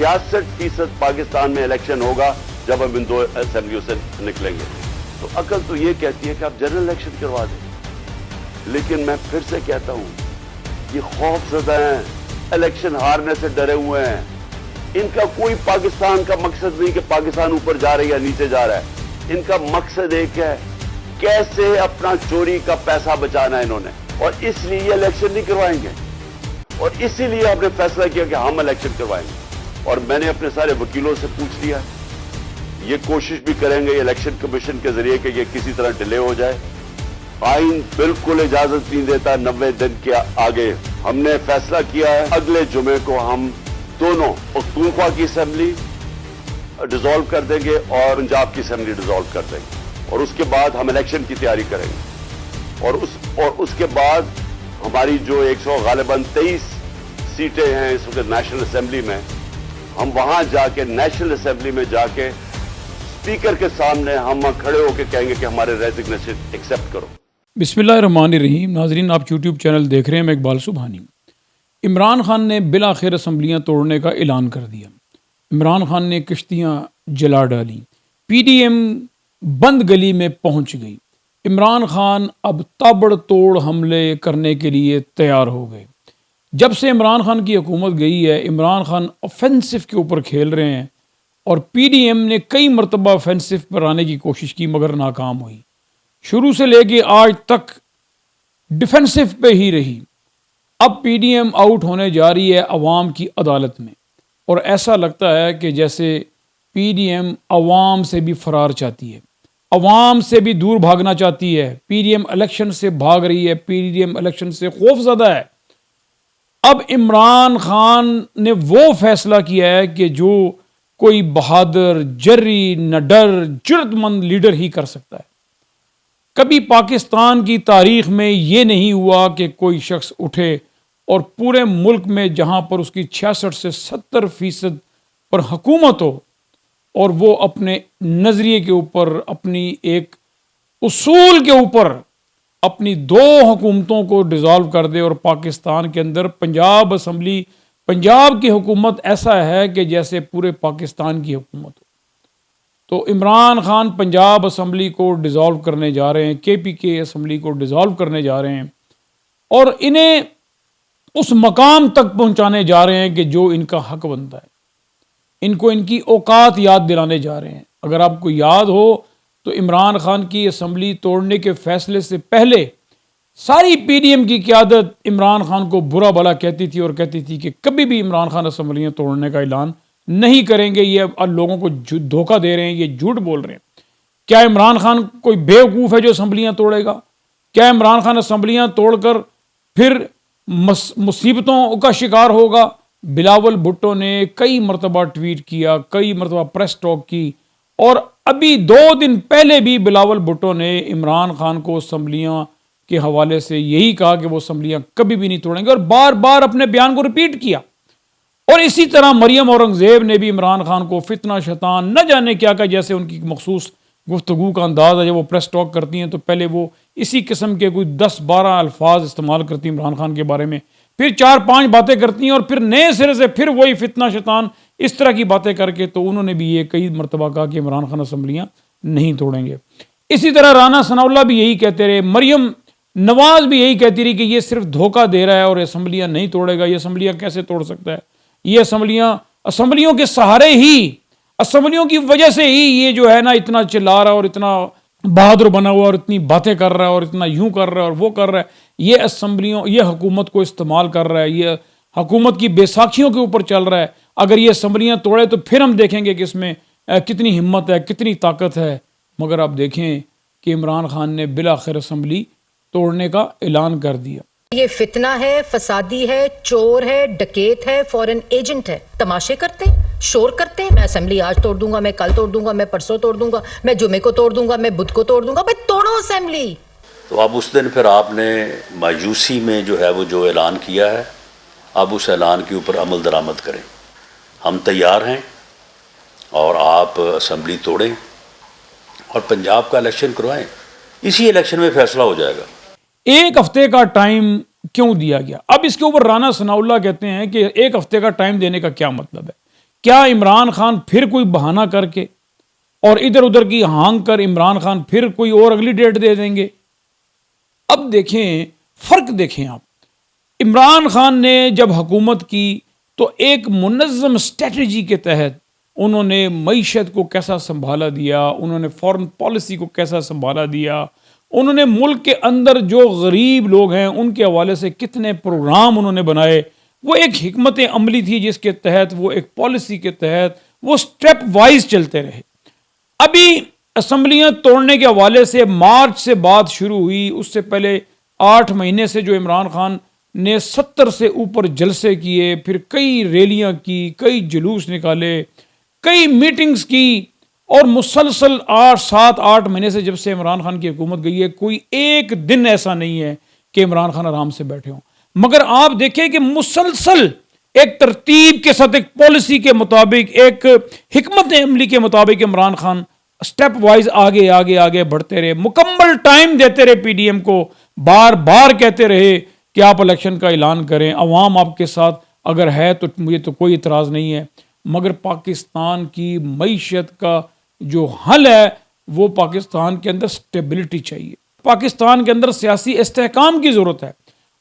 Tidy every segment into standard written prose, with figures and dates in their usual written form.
66% پاکستان میں الیکشن ہوگا جب ہم ان 2 اسمبلیوں سے نکلیں گے. تو عقل تو یہ کہتی ہے کہ آپ جنرل الیکشن کروا دیں. لیکن میں پھر سے کہتا ہوں یہ خوف زدہ ہیں, الیکشن ہارنے سے ڈرے ہوئے ہیں. ان کا کوئی پاکستان کا مقصد نہیں کہ پاکستان اوپر جا رہا ہے یا نیچے جا رہا ہے. ان کا مقصد ایک ہے, کیسے اپنا چوری کا پیسہ بچانا ہے انہوں نے, اور اس لیے یہ الیکشن نہیں کروائیں گے. اور اسی لیے ہم نے فیصلہ کیا کہ ہم الیکشن کروائیں گے. اور میں نے اپنے سارے وکیلوں سے پوچھ لیا, یہ کوشش بھی کریں گے الیکشن کمیشن کے ذریعے کہ یہ کسی طرح ڈیلے ہو جائے. آئین بالکل اجازت نہیں دیتا 90 دن کے آگے. ہم نے فیصلہ کیا ہے اگلے جمعے کو ہم دونوں پختونخوا کی اسمبلی ڈیزالو کر دیں گے اور پنجاب کی اسمبلی ڈیزالو کر دیں گے, اور اس کے بعد ہم الیکشن کی تیاری کریں گے. اور اس کے بعد ہماری جو 100 غالباً 23 سیٹیں ہیں اس وقت نیشنل اسمبلی میں, ہم وہاں جا کے نیشنل اسمبلی میں جا کے اسپیکر کے سامنے ہم کھڑے ہو کے کہیں گے کہ ہمارے ریزگنیشن ایکسیپٹ کرو. بسم اللہ الرحمن الرحیم. ناظرین, آپ یوٹیوب چینل دیکھ رہے ہیں, میں اقبال سبحانی. عمران خان نے بالآخر اسمبلیاں توڑنے کا اعلان کر دیا. عمران خان نے کشتیاں جلا ڈالیں, پی ڈی ایم بند گلی میں پہنچ گئی. عمران خان اب تابڑ توڑ حملے کرنے کے لیے تیار ہو گئے. جب سے عمران خان کی حکومت گئی ہے, عمران خان آفینسو کے اوپر کھیل رہے ہیں, اور پی ڈی ایم نے کئی مرتبہ آفینسو پر آنے کی کوشش کی مگر ناکام ہوئی. شروع سے لے کے آج تک ڈیفینسو پہ ہی رہی. اب پی ڈی ایم آؤٹ ہونے جا رہی ہے عوام کی عدالت میں, اور ایسا لگتا ہے کہ جیسے پی ڈی ایم عوام سے بھی فرار چاہتی ہے, عوام سے بھی دور بھاگنا چاہتی ہے. پی ڈی ایم الیکشن سے بھاگ رہی ہے, پی ڈی ایم الیکشن سے خوف زدہ ہے. اب عمران خان نے وہ فیصلہ کیا ہے کہ جو کوئی بہادر, جری, نڈر, جرأت مند لیڈر ہی کر سکتا ہے. کبھی پاکستان کی تاریخ میں یہ نہیں ہوا کہ کوئی شخص اٹھے اور پورے ملک میں جہاں پر اس کی 66 سے 70% پر حکومت ہو, اور وہ اپنے نظریے کے اوپر, اپنی ایک اصول کے اوپر اپنی 2 حکومتوں کو ڈیزالو کر دے, اور پاکستان کے اندر پنجاب اسمبلی, پنجاب کی حکومت ایسا ہے کہ جیسے پورے پاکستان کی حکومت ہو. تو عمران خان پنجاب اسمبلی کو ڈیزالو کرنے جا رہے ہیں, کے پی کے اسمبلی کو ڈیزالو کرنے جا رہے ہیں, اور انہیں اس مقام تک پہنچانے جا رہے ہیں کہ جو ان کا حق بنتا ہے. ان کو ان کی اوقات یاد دلانے جا رہے ہیں. اگر آپ کو یاد ہو تو عمران خان کی اسمبلی توڑنے کے فیصلے سے پہلے ساری پی ڈی ایم کی قیادت عمران خان کو برا بھلا کہتی تھی, اور کہتی تھی کہ کبھی بھی عمران خان اسمبلیاں توڑنے کا اعلان نہیں کریں گے, یہ لوگوں کو دھوکہ دے رہے ہیں, یہ جھوٹ بول رہے ہیں. کیا عمران خان کوئی بیوقوف ہے جو اسمبلیاں توڑے گا؟ کیا عمران خان اسمبلیاں توڑ کر پھر مصیبتوں کا شکار ہوگا؟ بلاول بھٹو نے کئی مرتبہ ٹویٹ کیا, کئی مرتبہ پریس ٹاک کی, اور ابھی 2 دن پہلے بھی بلاول بھٹو نے عمران خان کو اسمبلیاں کے حوالے سے یہی کہا کہ وہ اسمبلیاں کبھی بھی نہیں توڑیں گے, اور بار بار اپنے بیان کو ریپیٹ کیا. اور اسی طرح مریم اورنگزیب نے بھی عمران خان کو فتنہ شیطان نہ جانے کیا کہ جیسے ان کی مخصوص گفتگو کا انداز ہے. جب وہ پریس ٹاک کرتی ہیں تو پہلے وہ اسی قسم کے کوئی 10-12 الفاظ استعمال کرتی ہیں عمران خان کے بارے میں, پھر 4-5 باتیں کرتی ہیں, اور پھر نئے سرے سے پھر وہی فتنہ شیطان اس طرح کی باتیں کر کے. تو انہوں نے بھی یہ کئی مرتبہ کہا کہ عمران خان اسمبلیاں نہیں توڑیں گے. اسی طرح رانا ثناء اللہ بھی یہی کہتے رہے, مریم نواز بھی یہی کہتی رہی کہ یہ صرف دھوکہ دے رہا ہے اور اسمبلیاں نہیں توڑے گا. یہ اسمبلیاں کیسے توڑ سکتا ہے؟ یہ اسمبلیوں کے سہارے ہی, اسمبلیوں کی وجہ سے ہی یہ جو ہے نا اتنا چلا رہا ہے اور اتنا بہادر بنا ہوا اور اتنی باتیں کر رہا ہے اور اتنا یوں کر رہا ہے اور وہ کر رہا ہے. یہ اسمبلیوں, یہ حکومت کو استعمال کر رہا ہے, یہ حکومت کی بیساکھیوں کے اوپر چل رہا ہے. اگر یہ اسمبلیاں توڑے تو پھر ہم دیکھیں گے کہ اس میں کتنی ہمت ہے, کتنی طاقت ہے. مگر آپ دیکھیں کہ عمران خان نے بالآخر اسمبلی توڑنے کا اعلان کر دیا. یہ فتنہ ہے, فسادی ہے, چور ہے, ڈکیت ہے, فورن ایجنٹ ہے. تماشے کرتے ہیں, شور کرتے ہیں, میں اسمبلی آج توڑ دوں گا, میں کل توڑ دوں گا, میں پرسوں توڑ دوں گا, میں جمعے کو توڑ دوں گا, میں بدھ کو توڑ دوں گا. بھائی توڑو اسمبلی. تو اب اس دن پھر آپ نے مایوسی میں جو ہے وہ جو اعلان کیا ہے, اب اس اعلان کے اوپر عمل درآمد کریں. ہم تیار ہیں, اور آپ اسمبلی توڑیں اور پنجاب کا الیکشن کروائیں. اسی الیکشن میں فیصلہ ہو جائے گا. 1 ہفتے کا ٹائم کیوں دیا گیا؟ اب اس کے اوپر رانا ثناء اللہ کہتے ہیں کہ 1 ہفتے کا ٹائم دینے کا کیا مطلب ہے؟ کیا عمران خان پھر کوئی بہانہ کر کے اور ادھر ادھر کی ہانگ کر عمران خان پھر کوئی اور اگلی ڈیٹ دے دیں گے؟ اب دیکھیں فرق، دیکھیں آپ، عمران خان نے جب حکومت کی تو ایک منظم اسٹریٹجی کے تحت انہوں نے معیشت کو کیسا سنبھالا دیا، انہوں نے فارن پالیسی کو کیسا سنبھالا دیا، انہوں نے ملک کے اندر جو غریب لوگ ہیں ان کے حوالے سے کتنے پروگرام انہوں نے بنائے، وہ ایک حکمت عملی تھی جس کے تحت، وہ ایک پالیسی کے تحت وہ سٹیپ وائز چلتے رہے۔ ابھی اسمبلیاں توڑنے کے حوالے سے مارچ سے بات شروع ہوئی، اس سے پہلے 8 مہینے سے جو عمران خان نے 70 سے اوپر جلسے کیے، پھر کئی ریلیاں کی، کئی جلوس نکالے، کئی میٹنگز کی، اور مسلسل 7-8 مہینے سے جب سے عمران خان کی حکومت گئی ہے کوئی ایک دن ایسا نہیں ہے کہ عمران خان آرام سے بیٹھے ہوں۔ مگر آپ دیکھیں کہ مسلسل ایک ترتیب کے ساتھ، ایک پالیسی کے مطابق، ایک حکمت عملی کے مطابق عمران خان سٹیپ وائز آگے آگے آگے بڑھتے رہے، مکمل ٹائم دیتے رہے پی ڈی ایم کو، بار بار کہتے رہے کہ آپ الیکشن کا اعلان کریں، عوام آپ کے ساتھ اگر ہے تو مجھے تو کوئی اعتراض نہیں ہے۔ مگر پاکستان کی معیشت کا جو حل ہے وہ پاکستان کے اندر سٹیبلٹی چاہیے، پاکستان کے اندر سیاسی استحکام کی ضرورت ہے۔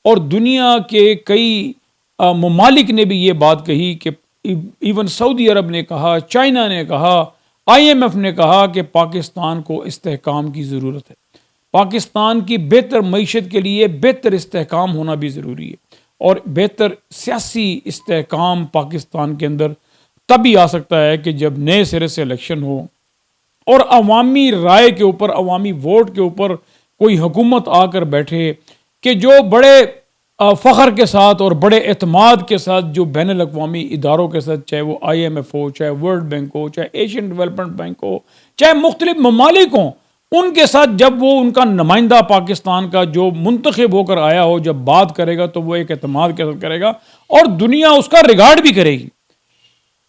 اور دنیا کے کئی ممالک نے بھی یہ بات کہی کہ ایون سعودی عرب نے کہا، چائنا نے کہا، IMF نے کہا کہ پاکستان کو استحکام کی ضرورت ہے، پاکستان کی بہتر معیشت کے لیے بہتر استحکام ہونا بھی ضروری ہے، اور بہتر سیاسی استحکام پاکستان کے اندر تبھی آ سکتا ہے کہ جب نئے سرے سے الیکشن ہو اور عوامی رائے کے اوپر، عوامی ووٹ کے اوپر کوئی حکومت آ کر بیٹھے کہ جو بڑے فخر کے ساتھ اور بڑے اعتماد کے ساتھ جو بین الاقوامی اداروں کے ساتھ، چاہے وہ IMF ہو، چاہے ورلڈ بینک ہو، چاہے ایشین ڈیولپمنٹ بینک ہو، چاہے مختلف ممالک ہوں، ان کے ساتھ جب وہ ان کا نمائندہ پاکستان کا جو منتخب ہو کر آیا ہو جب بات کرے گا تو وہ ایک اعتماد کے ساتھ کرے گا اور دنیا اس کا ریگارڈ بھی کرے گی۔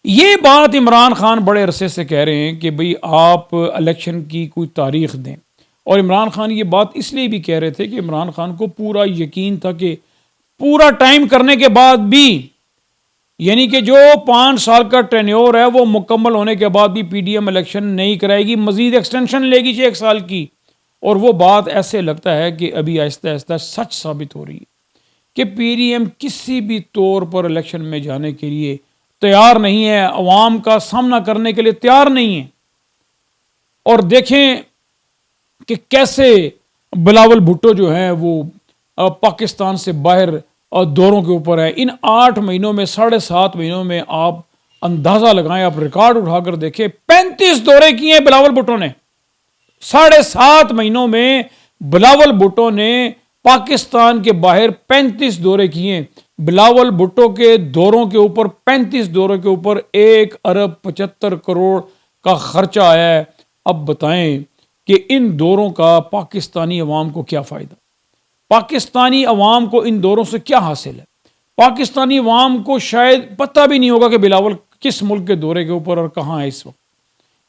یہ بات عمران خان بڑے عرصے سے کہہ رہے ہیں کہ بھئی آپ الیکشن کی کوئی تاریخ دیں، اور عمران خان یہ بات اس لیے بھی کہہ رہے تھے کہ عمران خان کو پورا یقین تھا کہ پورا ٹائم کرنے کے بعد بھی، یعنی کہ جو 5 سال کا ٹینیور ہے وہ مکمل ہونے کے بعد بھی پی ڈی ایم الیکشن نہیں کرائے گی، مزید ایکسٹینشن لے گی 1 سال کی۔ اور وہ بات ایسے لگتا ہے کہ ابھی آہستہ آہستہ سچ ثابت ہو رہی ہے کہ پی ڈی ایم کسی بھی طور پر الیکشن میں جانے کے لیے تیار نہیں ہے، عوام کا سامنا کرنے کے لیے تیار نہیں ہے۔ اور دیکھیں کہ کیسے بلاول بھٹو جو ہیں وہ پاکستان سے باہر دوروں کے اوپر ہے۔ ان 8 مہینوں میں، 7.5 مہینوں میں آپ اندازہ لگائیں، آپ ریکارڈ اٹھا کر دیکھیں، 35 دورے کیے ہیں بلاول بھٹو نے۔ 7.5 مہینوں میں بلاول بھٹو نے پاکستان کے باہر 35 دورے کیے۔ بلاول بھٹو کے دوروں کے اوپر، 35 دوروں کے اوپر 1 ارب 75 کروڑ کا خرچہ آیا ہے۔ اب بتائیں کہ ان دوروں کا پاکستانی عوام کو کیا فائدہ، پاکستانی عوام کو ان دوروں سے کیا حاصل ہے؟ پاکستانی عوام کو شاید پتہ بھی نہیں ہوگا کہ بلاول کس ملک کے دورے کے اوپر اور کہاں ہے اس وقت۔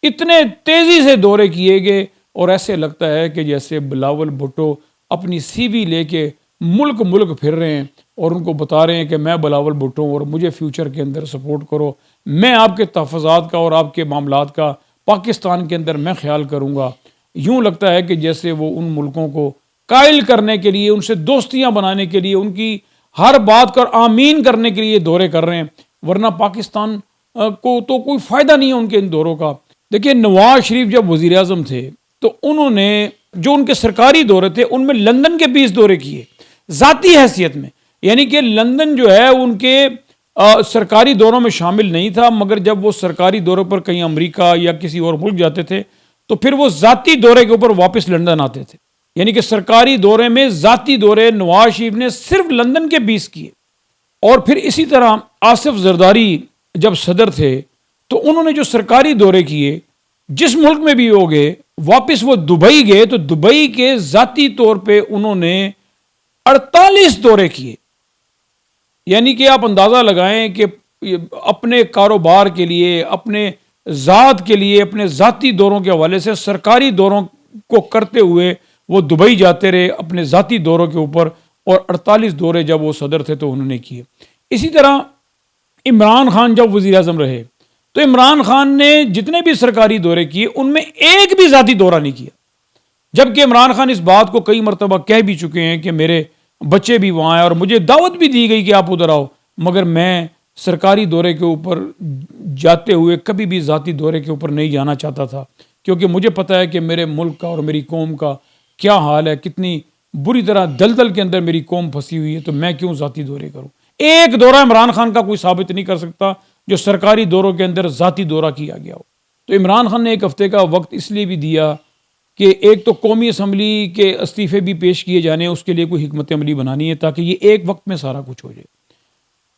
اتنے تیزی سے دورے کیے گئے اور ایسے لگتا ہے کہ جیسے بلاول بھٹو اپنی سی وی لے کے ملک پھر رہے ہیں اور ان کو بتا رہے ہیں کہ میں بلاول بھٹو اور مجھے فیوچر کے اندر سپورٹ کرو، میں آپ کے تحفظات کا اور آپ کے معاملات کا پاکستان کے اندر میں خیال کروں گا۔ یوں لگتا ہے کہ جیسے وہ ان ملکوں کو قائل کرنے کے لیے، ان سے دوستیاں بنانے کے لیے، ان کی ہر بات کر آمین کرنے کے لیے دورے کر رہے ہیں، ورنہ پاکستان کو تو کوئی فائدہ نہیں ہے ان کے ان دوروں کا۔ دیکھیں نواز شریف جب وزیر اعظم تھے تو انہوں نے جو ان کے سرکاری دورے تھے ان میں لندن کے 20 دورے کیے ذاتی حیثیت میں، یعنی کہ لندن جو ہے ان کے سرکاری دوروں میں شامل نہیں تھا، مگر جب وہ سرکاری دوروں پر کہیں امریکہ یا کسی اور ملک جاتے تھے تو پھر وہ ذاتی دورے کے اوپر واپس لندن آتے تھے، یعنی کہ سرکاری دورے میں ذاتی دورے نواز شریف نے صرف لندن کے 20 کیے۔ اور پھر اسی طرح آصف زرداری جب صدر تھے تو انہوں نے جو سرکاری دورے کیے جس ملک میں بھی ہو گئے، واپس وہ دبئی گئے تو دبئی کے ذاتی طور پہ انہوں نے 48 دورے کیے، یعنی کہ آپ اندازہ لگائیں کہ اپنے کاروبار کے لیے، اپنے ذات کے لیے، اپنے ذاتی دوروں کے حوالے سے سرکاری دوروں کو کرتے ہوئے وہ دبئی جاتے رہے اپنے ذاتی دوروں کے اوپر، اور 48 دورے جب وہ صدر تھے تو انہوں نے کیے۔ اسی طرح عمران خان جب وزیر اعظم رہے تو عمران خان نے جتنے بھی سرکاری دورے کیے ان میں ایک بھی ذاتی دورہ نہیں کیا، جبکہ عمران خان اس بات کو کئی مرتبہ کہہ بھی چکے ہیں کہ میرے بچے بھی وہاں ہیں اور مجھے دعوت بھی دی گئی کہ آپ ادھر آؤ، مگر میں سرکاری دورے کے اوپر جاتے ہوئے کبھی بھی ذاتی دورے کے اوپر نہیں جانا چاہتا تھا، کیونکہ مجھے پتہ ہے کہ میرے ملک کا اور میری قوم کا کیا حال ہے، کتنی بری طرح دلدل کے اندر میری قوم پھنسی ہوئی ہے، تو میں کیوں ذاتی دورے کروں۔ ایک دورہ عمران خان کا کوئی ثابت نہیں کر سکتا جو سرکاری دوروں کے اندر ذاتی دورہ کیا گیا ہو۔ تو عمران خان نے ایک ہفتے کا وقت اس لیے بھی دیا کہ ایک تو قومی اسمبلی کے استعفے بھی پیش کیے جانے، اس کے لیے کوئی حکمت عملی بنانی ہے تاکہ یہ ایک وقت میں سارا کچھ ہو جائے۔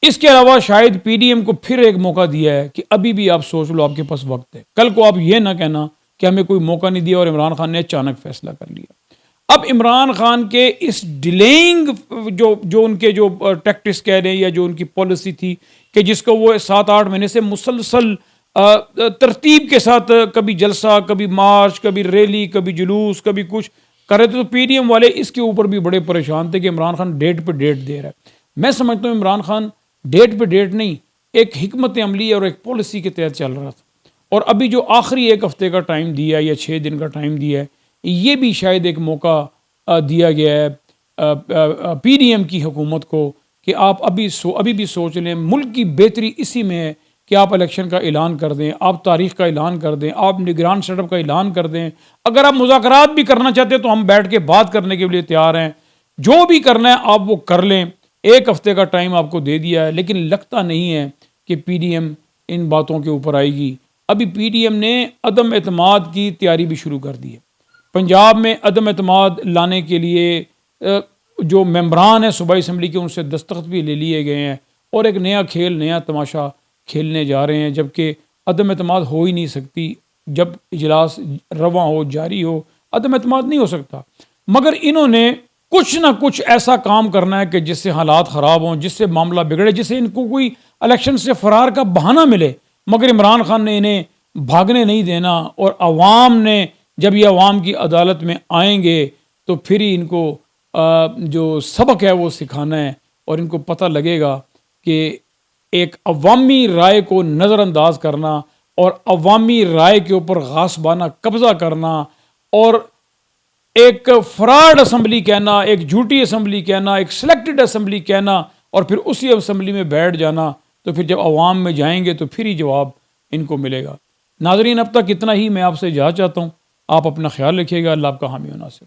اس کے علاوہ شاید پی ڈی ایم کو پھر ایک موقع دیا ہے کہ ابھی بھی آپ سوچ لو، آپ کے پاس وقت ہے، کل کو آپ یہ نہ کہنا کہ ہمیں کوئی موقع نہیں دیا اور عمران خان نے اچانک فیصلہ کر لیا۔ اب عمران خان کے اس ڈیلینگ جو ان کے جو ٹیکٹکس کہہ رہے ہیں یا جو ان کی پالیسی تھی کہ جس کو وہ 7-8 مہینے سے مسلسل ترتیب کے ساتھ کبھی جلسہ، کبھی مارچ، کبھی ریلی، کبھی جلوس، کبھی کچھ کر رہے تھے، تو پی ڈی ایم والے اس کے اوپر بھی بڑے پریشان تھے کہ عمران خان ڈیٹ پہ ڈیٹ دے رہا ہے۔ میں سمجھتا ہوں عمران خان ڈیٹ پہ ڈیٹ نہیں، ایک حکمت عملی اور ایک پالیسی کے تحت چل رہا تھا، اور ابھی جو آخری ایک ہفتے کا ٹائم دیا یا 6 دن کا ٹائم دیا ہے، یہ بھی شاید ایک موقع دیا گیا ہے پی ڈی ایم کی حکومت کو کہ آپ ابھی بھی سوچ لیں۔ ملک کی بہتری اسی میں ہے کہ آپ الیکشن کا اعلان کر دیں، آپ تاریخ کا اعلان کر دیں، آپ نگران سیٹ اپ کا اعلان کر دیں۔ اگر آپ مذاکرات بھی کرنا چاہتے ہیں تو ہم بیٹھ کے بات کرنے کے لیے تیار ہیں، جو بھی کرنا ہے آپ وہ کر لیں۔ ایک ہفتے کا ٹائم آپ کو دے دیا ہے، لیکن لگتا نہیں ہے کہ پی ڈی ایم ان باتوں کے اوپر آئے گی۔ ابھی پی ڈی ایم نے عدم اعتماد کی تیاری بھی شروع کر دی ہے۔ پنجاب میں عدم اعتماد لانے کے لیے جو ممبران ہیں صوبائی اسمبلی کے، ان سے دستخط بھی لے لیے گئے ہیں، اور ایک نیا کھیل، نیا تماشا کھیلنے جا رہے ہیں، جبکہ عدم اعتماد ہو ہی نہیں سکتی۔ جب اجلاس رواں ہو، جاری ہو، عدم اعتماد نہیں ہو سکتا۔ مگر انہوں نے کچھ نہ کچھ ایسا کام کرنا ہے کہ جس سے حالات خراب ہوں، جس سے معاملہ بگڑے، جس سے ان کو کوئی الیکشن سے فرار کا بہانہ ملے۔ مگر عمران خان نے انہیں بھاگنے نہیں دینا، اور عوام نے جب یہ عوام کی عدالت میں آئیں گے تو پھر ہی ان کو جو سبق ہے وہ سکھانا ہے، اور ان کو پتہ لگے گا کہ ایک عوامی رائے کو نظر انداز کرنا اور عوامی رائے کے اوپر غاصبانہ قبضہ کرنا اور ایک فراڈ اسمبلی کہنا، ایک جھوٹی اسمبلی کہنا، ایک سلیکٹڈ اسمبلی کہنا، اور پھر اسی اسمبلی میں بیٹھ جانا، تو پھر جب عوام میں جائیں گے تو پھر ہی جواب ان کو ملے گا۔ ناظرین، اب تک اتنا ہی میں آپ سے اجازت چاہتا ہوں۔ آپ اپنا خیال رکھیے گا۔ اللہ آپ کا حامی و ناصر۔